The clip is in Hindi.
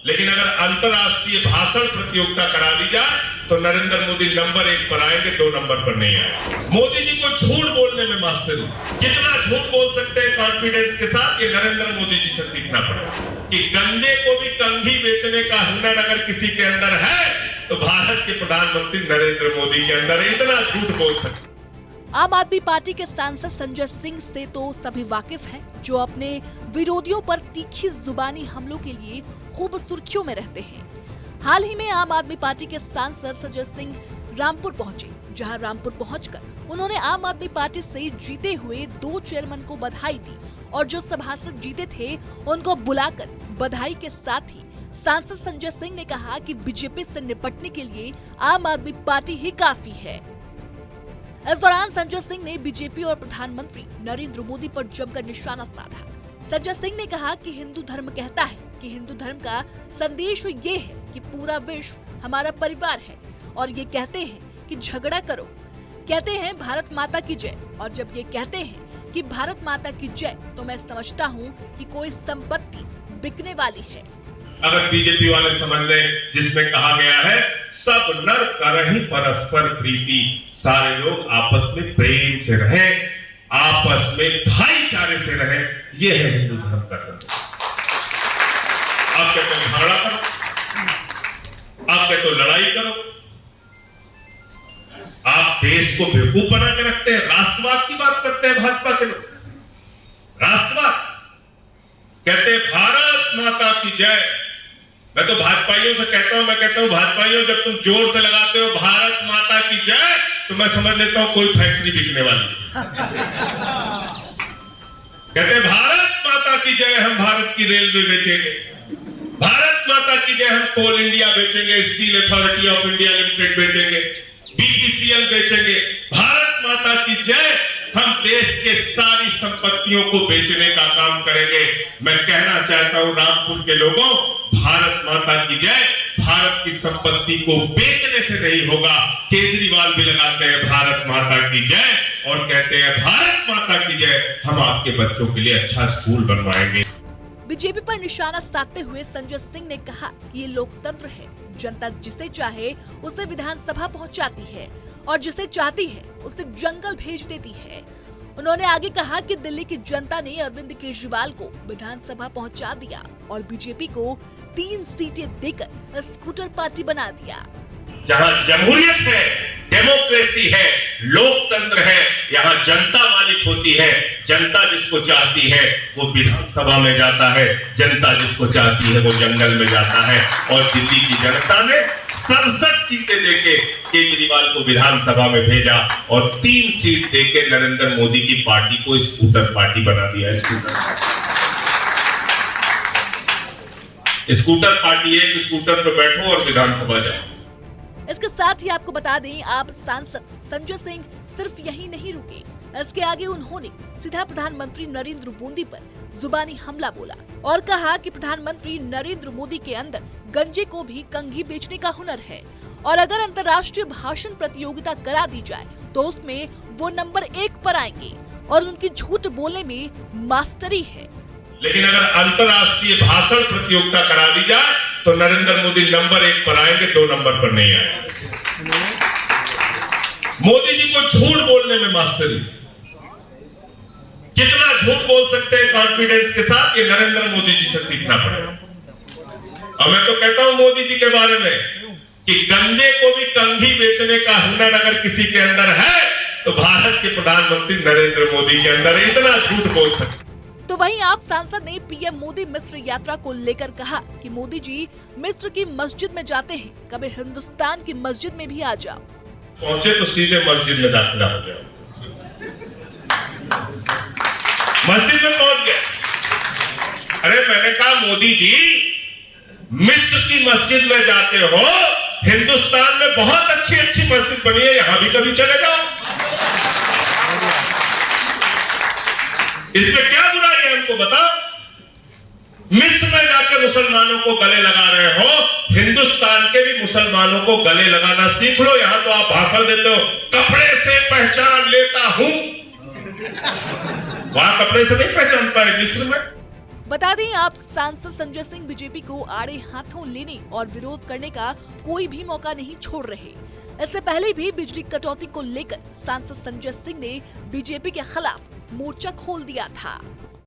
लेकिन अगर अंतरराष्ट्रीय भाषण प्रतियोगिता करा दी जाए तो नरेंद्र मोदी नंबर 1 पर आएंगे, 2 नंबर पर नहीं आएंगे। मोदी जी को झूठ बोलने में मास्टरी, कितना झूठ बोल सकते हैं कॉन्फिडेंस के साथ, ये नरेंद्र मोदी जी से सीखना पड़ेगा कि गंजे को भी कंघी बेचने का हुनर अगर किसी के अंदर है तो भारत के प्रधानमंत्री नरेंद्र मोदी के अंदर इतना झूठ बोल सकते। आम आदमी पार्टी के सांसद संजय सिंह से तो सभी वाकिफ हैं, जो अपने विरोधियों पर तीखी जुबानी हमलों के लिए खूब सुर्खियों में रहते हैं। हाल ही में आम आदमी पार्टी के सांसद संजय सिंह रामपुर पहुंचे, जहां रामपुर पहुंचकर उन्होंने आम आदमी पार्टी से जीते हुए 2 चेयरमैन को बधाई दी और जो सभासद जीते थे उनको बुलाकर बधाई के साथ ही सांसद संजय सिंह ने कहा कि बीजेपी से निपटने के लिए आम आदमी पार्टी ही काफी है। इस दौरान संजय सिंह ने बीजेपी और प्रधानमंत्री नरेंद्र मोदी पर जमकर निशाना साधा। संजय सिंह ने कहा कि हिंदू धर्म कहता है कि हिंदू धर्म का संदेश ये है कि पूरा विश्व हमारा परिवार है और ये कहते हैं कि झगड़ा करो, कहते हैं भारत माता की जय, और जब ये कहते हैं कि भारत माता की जय तो मैं समझता हूँ कि कोई संपत्ति बिकने वाली है। अगर बीजेपी वाले समझ ले जिसमें कहा गया है सब नर करहि परस्पर प्रीति, सारे लोग आपस में प्रेम से रहें, आपस में भाईचारे से रहें, यह है हिंदू धर्म का संदेश। आप कहते हो झगड़ा करो, आप कहते हो लड़ाई करो, आप देश को बेवकूफ बना के रखते हैं। राष्ट्रवाद की बात करते हैं भाजपा के लोग, राष्ट्रवाद कहते हैं भारत माता की जय। मैं तो भाजपाइयों से कहता हूं, मैं कहता हूं भाजपाइयों जब तुम जोर से लगाते हो भारत माता की जय तो मैं समझ लेता हूं कोई फैक्ट्री बिकने वाली है। कहते हैं भारत माता की जय, हम भारत की रेलवे बेचेंगे, भारत माता की जय, हम कोल इंडिया बेचेंगे, steel authority of India limited बेचेंगे, बीपीसीएल बेचेंगे, भारत माता की जय, हम देश के सारी संपत्तियों को बेचने का काम करेंगे। मैं कहना चाहता हूं रामपुर के लोगों, भारत माता की जय भारत की संपत्ति को बेचने से नहीं होगा। केजरीवाल भी लगाते हैं भारत माता की जय और कहते हैं भारत माता की जय, हम आपके बच्चों के लिए अच्छा स्कूल बनवाएंगे। बीजेपी पर निशाना साधते हुए संजय सिंह ने कहा कि ये लोकतंत्र है, जनता जिसे चाहे उसे विधानसभा पहुंचाती है और जिसे चाहती है उसे जंगल भेज देती है। उन्होंने आगे कहा कि दिल्ली की जनता ने अरविंद केजरीवाल को विधानसभा पहुंचा दिया और बीजेपी को 3 सीटें देकर स्कूटर पार्टी बना दिया। जहां जमहूरियत है, डेमोक्रेसी है, लोकतंत्र है, यहाँ जनता मालिक होती है। जनता जिसको चाहती है वो विधानसभा में जाता है, जनता जिसको चाहती है वो जंगल में जाता है। और दिल्ली की जनता ने 67 सीटें देके केजरीवाल को विधानसभा में भेजा और 3 सीट देके नरेंद्र मोदी की पार्टी को स्कूटर पार्टी बना दिया। स्कूटर पार्टी, एक स्कूटर पे बैठो और विधानसभा जाओ। इसके साथ ही आपको बता दें, आप सांसद संजय सिंह सिर्फ यही नहीं रुके। इसके आगे उन्होंने सीधा प्रधानमंत्री नरेंद्र मोदी पर जुबानी हमला बोला और कहा कि प्रधानमंत्री नरेंद्र मोदी के अंदर गंजे को भी कंघी बेचने का हुनर है और अगर अंतर्राष्ट्रीय भाषण प्रतियोगिता करा दी जाए तो उसमें वो नंबर 1 पर आएंगे और उनकी झूठ बोलने में मास्टरी है। लेकिन अगर अंतरराष्ट्रीय भाषण प्रतियोगिता करा दी जाए तो नरेंद्र मोदी नंबर 1 पर आएंगे, 2 नंबर पर नहीं आएंगे। मोदी जी को झूठ बोलने में मास्टरी, कितना झूठ बोल सकते हैं कॉन्फिडेंस के साथ, ये नरेंद्र मोदी जी से सीखना पड़ेगा। और मैं तो कहता हूं मोदी जी के बारे में कि गंजे को भी कंघी बेचने का हुनर अगर किसी के अंदर है तो भारत के प्रधानमंत्री नरेंद्र मोदी के अंदर इतना झूठ बोल सकते। तो वहीं आप सांसद ने पीएम मोदी मिस्र यात्रा को लेकर कहा कि मोदी जी मिस्र की मस्जिद में जाते हैं, कभी हिंदुस्तान की मस्जिद में भी आ जाओ। पहुंचे तो सीधे मस्जिद में दाखिला हो गया, मस्जिद में पहुंच गए। अरे मैंने कहा मोदी जी मिस्र की मस्जिद में जाते हो, हिंदुस्तान में बहुत अच्छी अच्छी मस्जिद बनी है, यहां भी कभी चले जाओ। इसमें क्या बुराई है हमको बताओ। मिस्र में जाकर मुसलमानों को गले लगा रहे हो, हिंदुस्तान के भी मुसलमानों को गले लगाना सीख लो। यहां तो आप भाषण देते हो कपड़े से पहचान लेता हूं, वहां कपड़े से नहीं पहचान पाए मिस्र में। बता दें, आप सांसद संजय सिंह बीजेपी को आड़े हाथों लेने और विरोध करने का कोई भी मौका नहीं छोड़ रहे। इससे पहले भी बिजली कटौती को लेकर सांसद संजय सिंह ने बीजेपी के खिलाफ मोर्चा खोल दिया था।